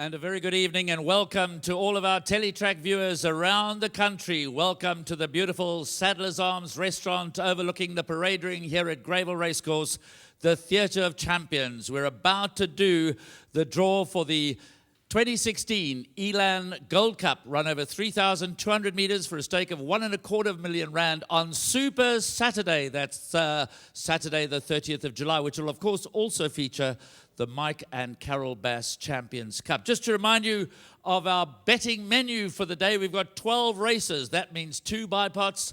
And a very good evening and welcome to all of our Teletrack viewers around the country. Welcome to the beautiful Sadler's Arms restaurant overlooking the parade ring here at Gravel Racecourse, the Theatre of Champions. We're about to do the draw for the 2016 eLan Gold Cup, run over 3,200 meters for a stake of R1.25 million on Super Saturday. That's Saturday the 30th of July, which will of course also feature the Mike and Carol Bass Champions Cup. Just to remind you of our betting menu for the day, we've got 12 races. That means 2 bipots,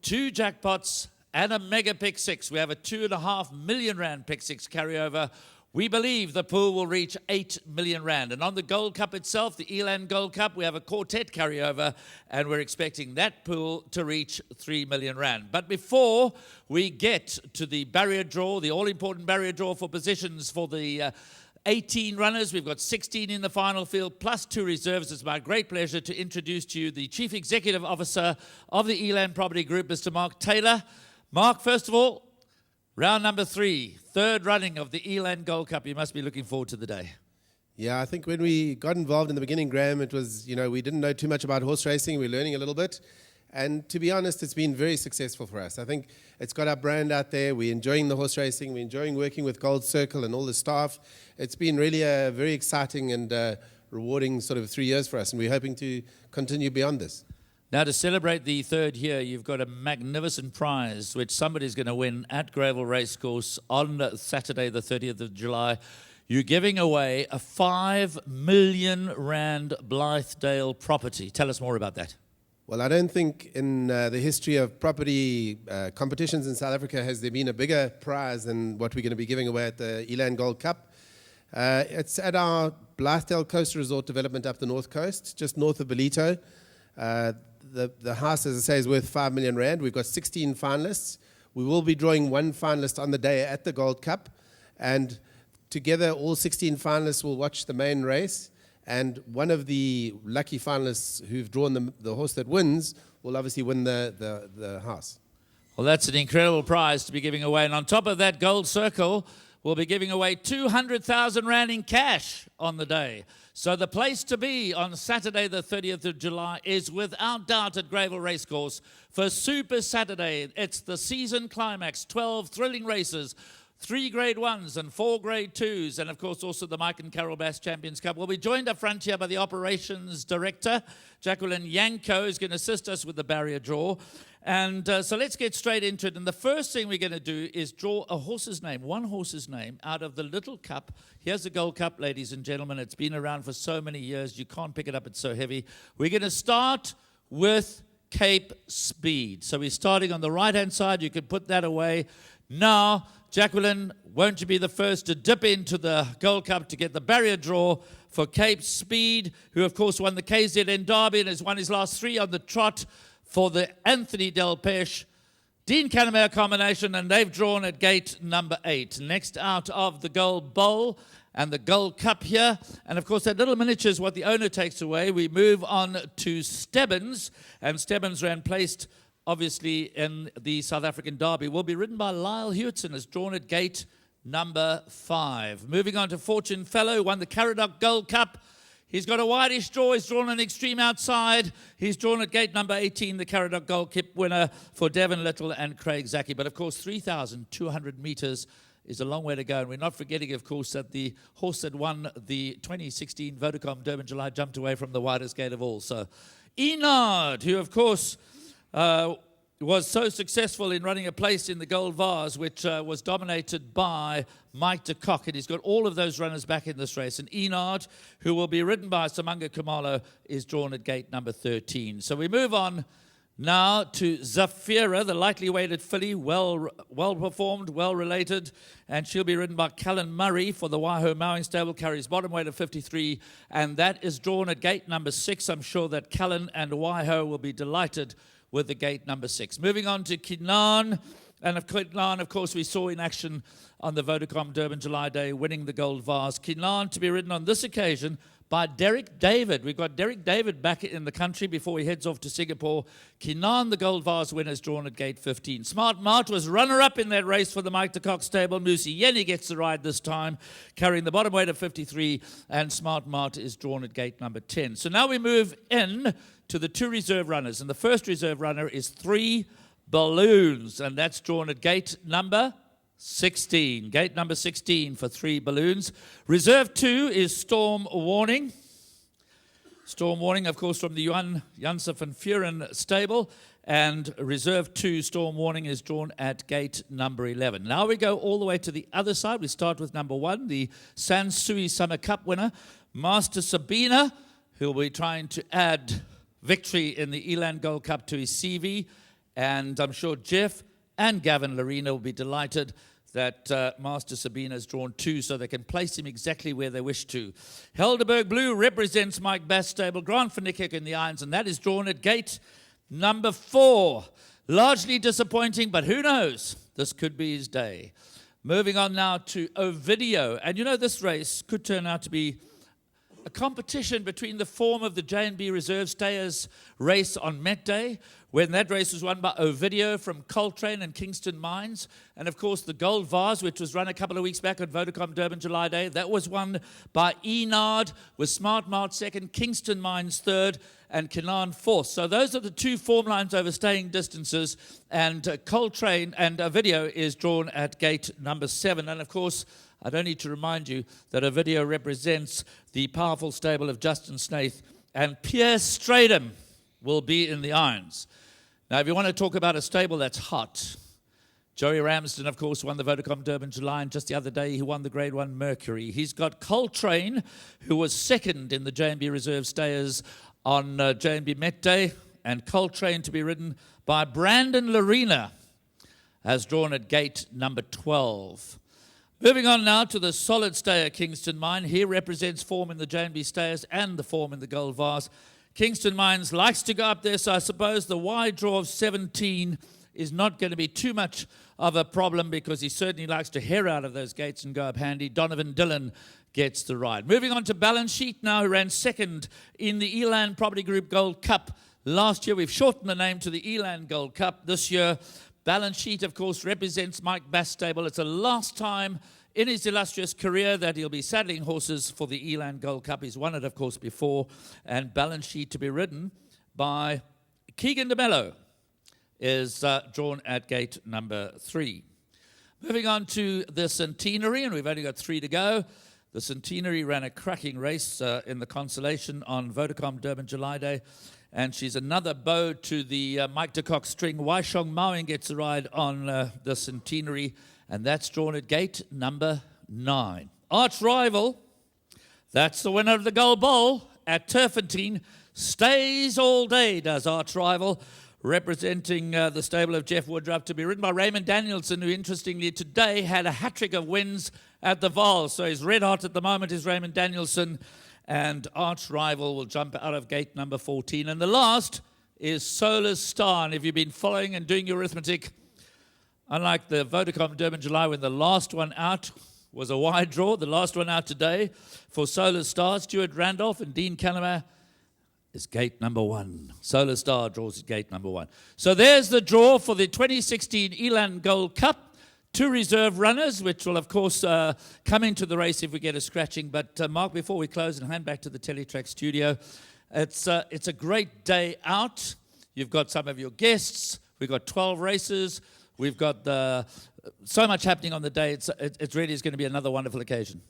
2 jackpots, and a mega pick 6. We have a R2.5 million pick 6 carryover. We believe the pool will reach R8 million. And on the Gold Cup itself, the eLan Gold Cup, we have a quartet carryover, and we're expecting that pool to reach R3 million. But before we get to the barrier draw, the all-important barrier draw for positions for the 18 runners, we've got 16 in the final field, plus 2 reserves. It's my great pleasure to introduce to you the Chief Executive Officer of the eLan Property Group, Mr. Mark Taylor. Mark, first of all, round number 3, third running of the eLan Gold Cup. You must be looking forward to the day. Yeah, I think when we got involved in the beginning, Graham, it was, we didn't know too much about horse racing. We're learning a little bit. And to be honest, it's been very successful for us. I think it's got our brand out there. We're enjoying the horse racing. We're enjoying working with Gold Circle and all the staff. It's been really a very exciting and rewarding sort of 3 years for us. And we're hoping to continue beyond this. Now, to celebrate the third year, you've got a magnificent prize, which somebody's going to win at Gravel Racecourse on Saturday, the 30th of July. You're giving away a R5 million Blythedale property. Tell us more about that. Well, I don't think in the history of property competitions in South Africa has there been a bigger prize than what we're going to be giving away at the eLan Gold Cup. It's at our Blythedale Coast Resort development up the north coast, just north of Ballito. The house, as I say, is worth R5 million. We've got 16 finalists. We will be drawing 1 finalist on the day at the Gold Cup. And together, all 16 finalists will watch the main race. And one of the lucky finalists who've drawn the horse that wins will obviously win the house. Well, that's an incredible prize to be giving away. And on top of that, Gold Circle will be giving away 200,000 Rand in cash on the day. So the place to be on Saturday, the 30th of July, is without doubt at Gravel Racecourse for Super Saturday. It's the season climax, 12 thrilling races, 3 Grade 1s and 4 Grade 2s, and of course also the Mike and Carol Bass Champions Cup. We'll be joined up front here by the Operations Director, Jacqueline Yanko, who's going to assist us with the barrier draw. And so let's get straight into it. And the first thing we're going to do is draw a horse's name, one horse's name, out of the little cup. Here's the Gold Cup, ladies and gentlemen. It's been around for so many years. You can't pick it up. It's so heavy. We're going to start with Cape Speed. So we're starting on the right-hand side. You can put that away. Now, Jacqueline, won't you be the first to dip into the Gold Cup to get the barrier draw for Cape Speed, who, of course, won the KZN Derby and has won his last 3 on the trot for the Anthony Del Pesh Dean Canamere combination, and they've drawn at gate number 8. Next out of the Gold Bowl and the Gold Cup here. And, of course, that little miniature is what the owner takes away. We move on to Stebbins, and Stebbins ran placed, obviously, in the South African Derby. Will be ridden by Lyle Hewitson, as drawn at gate number 5. Moving on to Fortune Fellow, won the Caradoc Gold Cup. He's got a wideish draw. He's drawn an extreme outside. He's drawn at gate number 18, the Caradoc Gold Cup winner for Devon Little and Craig Zaki. But, of course, 3,200 meters is a long way to go. And we're not forgetting, of course, that the horse that won the 2016 Vodacom Durban July jumped away from the widest gate of all. So, Enard, who, of course, was so successful in running a place in the Gold Vase, which was dominated by Mike de Kock, and he's got all of those runners back in this race. And Enard, who will be ridden by Samanga Kumalo, is drawn at gate number 13. So we move on now to Zafira, the lightly weighted filly, well performed, well related, and she'll be ridden by Callan Murray for the Waiho Mowing Stable, carries bottom weight of 53, and that is drawn at gate number 6. I'm sure that Callan and Waiho will be delighted with the gate number 6. Moving on to Kinan. And of Kinan, of course, we saw in action on the Vodacom Durban July Day, winning the Gold Vase. Kinan to be ridden on this occasion by Derek David. We've got Derek David back in the country before he heads off to Singapore. Kinan, the Gold Vase winner, is drawn at gate 15. Smart Mart was runner-up in that race for the Mike de Kock stable. Musi Yeni gets the ride this time, carrying the bottom weight of 53, and Smart Mart is drawn at gate number 10. So now we move in to the 2 reserve runners, and the first reserve runner is 3 Balloons, and that's drawn at gate number 16. Gate number 16 for 3 Balloons. Reserve 2 is Storm Warning. Storm Warning, of course, from the Janse van Vuren stable. And Reserve 2, Storm Warning, is drawn at gate number 11. Now we go all the way to the other side. We start with number 1, the Sansui Summer Cup winner, Master Sabina, who will be trying to add victory in the eLan Gold Cup to his CV. And I'm sure Jeff and Gavin Larena will be delighted that Master Sabina has drawn 2 so they can place him exactly where they wish to. Helderberg Blue represents Mike Bass stable, Grant van Niekerk in the irons, and that is drawn at gate number 4. Largely disappointing, but who knows? This could be his day. Moving on now to Ovidio. And you know, this race could turn out to be a competition between the form of the J&B Reserve Stayers race on Met Day, when that race was won by Ovidio from Coltrane and Kingston Mines, and of course the Gold Vase, which was run a couple of weeks back at Vodacom Durban July Day, that was won by Enard, with Smart Mart second, Kingston Mines third, and Kinan fourth. So those are the 2 form lines over staying distances, and Coltrane and Ovidio is drawn at gate number 7. And of course, I don't need to remind you that Ovidio represents the powerful stable of Justin Snaith, and Pierre Stradom will be in the irons. Now, if you want to talk about a stable that's hot, Joey Ramsden, of course, won the Vodacom Durban July, and just the other day he won the Grade 1 Mercury. He's got Coltrane, who was second in the J&B Reserve Stayers on J&B Met Day, and Coltrane to be ridden by Brandon Larena, as drawn at gate number 12. Moving on now to the solid stayer Kingston Mine. He represents form in the J&B Stayers and the form in the Gold Vase. Kingston Mines likes to go up there, so I suppose the wide draw of 17 is not going to be too much of a problem, because he certainly likes to hair out of those gates and go up handy. Donovan Dillon gets the ride. Moving on to Balance Sheet now, who ran second in the eLan Property Group Gold Cup last year. We've shortened the name to the eLan Gold Cup this year. Balance Sheet, of course, represents Mike Bass stable. It's the last time in his illustrious career that he'll be saddling horses for the eLan Gold Cup. He's won it, of course, before. And Balance Sheet to be ridden by Keegan de Mello is drawn at gate number 3. Moving on to the Centenary, and we've only got 3 to go. The Centenary ran a cracking race in the Consolation on Vodacom Durban July Day. And she's another bow to the Mike de Kock string. Waishong Mawing gets a ride on the Centenary, and that's drawn at gate number 9. Arch Rival, that's the winner of the Gold Bowl at Turfentine. Stays all day, does Arch Rival, representing the stable of Jeff Woodruff, to be ridden by Raymond Danielson, who interestingly today had a hat-trick of wins at the Val. So he's red hot at the moment, is Raymond Danielson. And Arch Rival will jump out of gate number 14. And the last is Solar Star. And if you've been following and doing your arithmetic, unlike the Vodacom Durban July, when the last one out was a wide draw, the last one out today for Solar Star, Stuart Randolph and Dean Callagher, is gate number 1. Solar Star draws at gate number 1. So there's the draw for the 2016 eLan Gold Cup. 2 reserve runners, which will, of course, come into the race if we get a scratching. But, Mark, before we close and hand back to the Teletrack studio, it's a great day out. You've got some of your guests. We've got 12 races. We've got so much happening on the day. It really is going to be another wonderful occasion.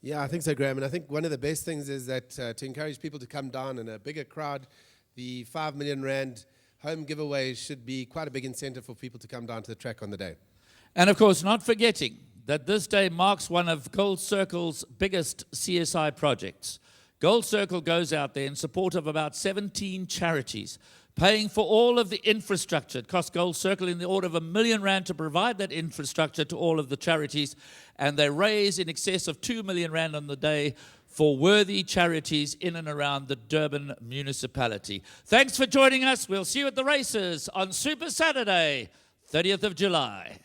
Yeah, I think so, Graham. And I think one of the best things is that to encourage people to come down in a bigger crowd, the 5 million rand home giveaway should be quite a big incentive for people to come down to the track on the day. And, of course, not forgetting that this day marks one of Gold Circle's biggest CSI projects. Gold Circle goes out there in support of about 17 charities, paying for all of the infrastructure. It costs Gold Circle in the order of R1 million to provide that infrastructure to all of the charities, and they raise in excess of R2 million on the day for worthy charities in and around the Durban municipality. Thanks for joining us. We'll see you at the races on Super Saturday, 30th of July.